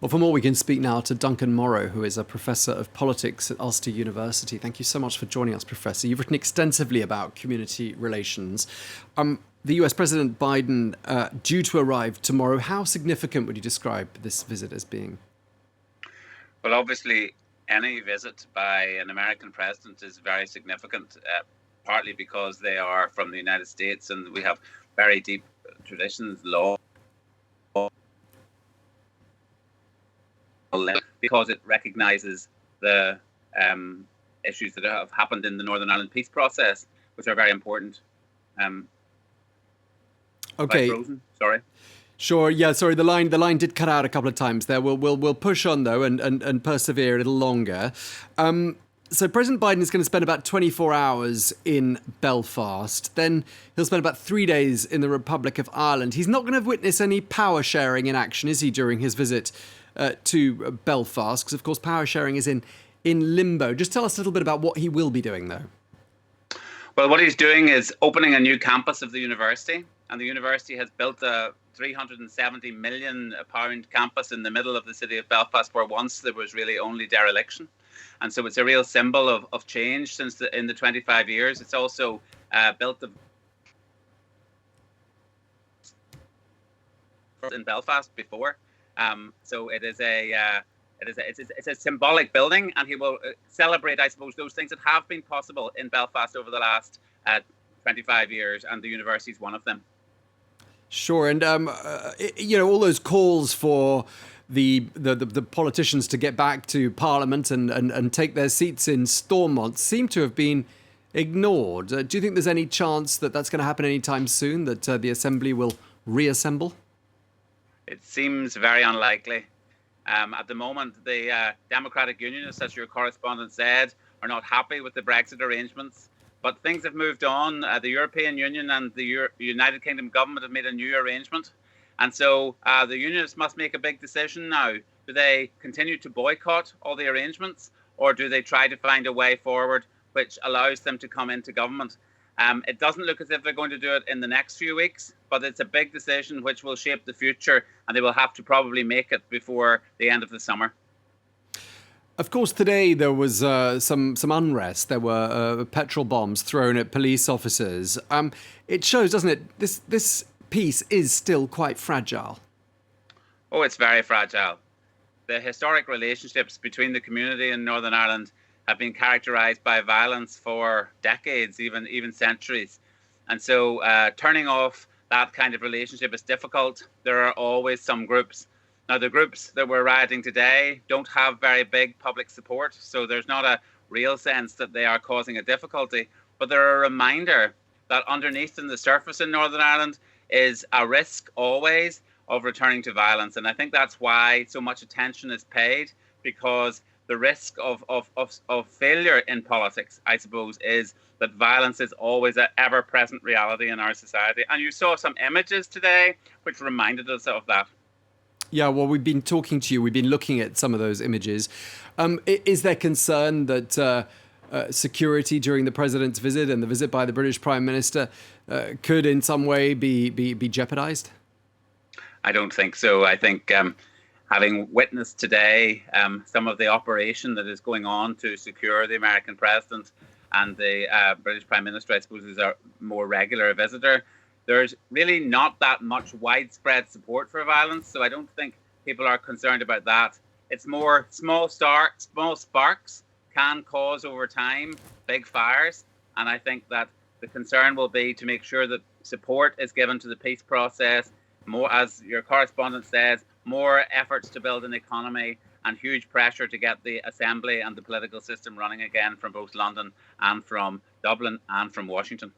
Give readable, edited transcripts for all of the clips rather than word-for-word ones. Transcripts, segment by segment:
Well, for more, we can speak now to Duncan Morrow, who is a professor of politics at Ulster University. Thank you so much for joining us, Professor. You've written extensively about community relations. The US President Biden due to arrive tomorrow. How significant would you describe this visit as being? Well, obviously, any visit by an American president is very significant, partly because they are from the United States and we have very deep traditions, law, because it recognises the issues that have happened in the Northern Ireland peace process, which are very important. Okay. Sorry. Sure. Yeah. Sorry. The line did cut out a couple of times there. We'll push on though and persevere a little longer. So President Biden is going to spend about 24 hours in Belfast. Then he'll spend about 3 days in the Republic of Ireland. He's not going to witness any power sharing in action, is he, during his visit to Belfast? Because, of course, power sharing is in limbo. Just tell us a little bit about what he will be doing, though. Well, what he's doing is opening a new campus of the university. And the university has built a £370 million campus in the middle of the city of Belfast, where once there was really only dereliction. And so it's a real symbol of change in the 25 years. It's also built in Belfast before. So it's a symbolic building, and he will celebrate, I suppose, those things that have been possible in Belfast over the last 25 years, and the university is one of them. Sure, and all those calls for the politicians to get back to Parliament and take their seats in Stormont seem to have been ignored. Do you think there's any chance that that's going to happen anytime soon, that the Assembly will reassemble? It seems very unlikely. At the moment, the Democratic Unionists, as your correspondent said, are not happy with the Brexit arrangements. But things have moved on. The European Union and the United Kingdom government have made a new arrangement. And so the unionists must make a big decision now. Do they continue to boycott all the arrangements, or do they try to find a way forward which allows them to come into government? It doesn't look as if they're going to do it in the next few weeks, but it's a big decision which will shape the future, and they will have to probably make it before the end of the summer. Of course, today there was some unrest. There were petrol bombs thrown at police officers. It shows, doesn't it, this peace is still quite fragile. Oh, it's very fragile. The historic relationships between the community in Northern Ireland have been characterised by violence for decades, even centuries. And so turning off that kind of relationship is difficult. There are always some groups. Now, the groups that were rioting today don't have very big public support, so there's not a real sense that they are causing a difficulty. But they're a reminder that underneath in the surface in Northern Ireland is a risk always of returning to violence. And I think that's why so much attention is paid, because the risk of failure in politics, I suppose, is that violence is always an ever-present reality in our society. And you saw some images today which reminded us of that. Yeah, well, we've been talking to you. We've been looking at some of those images. Is there concern that security during the president's visit and the visit by the British Prime Minister could in some way be jeopardized? I don't think so. I think having witnessed today some of the operation that is going on to secure the American president and the British Prime Minister, I suppose, is a more regular visitor, there's really not that much widespread support for violence, so I don't think people are concerned about that. It's more small sparks can cause over time big fires, and I think that the concern will be to make sure that support is given to the peace process, more, as your correspondent says, more efforts to build an economy, and huge pressure to get the Assembly and the political system running again from both London and from Dublin and from Washington.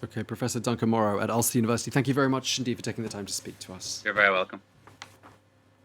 Okay, Professor Duncan Morrow at Ulster University, thank you very much indeed for taking the time to speak to us. You're very welcome.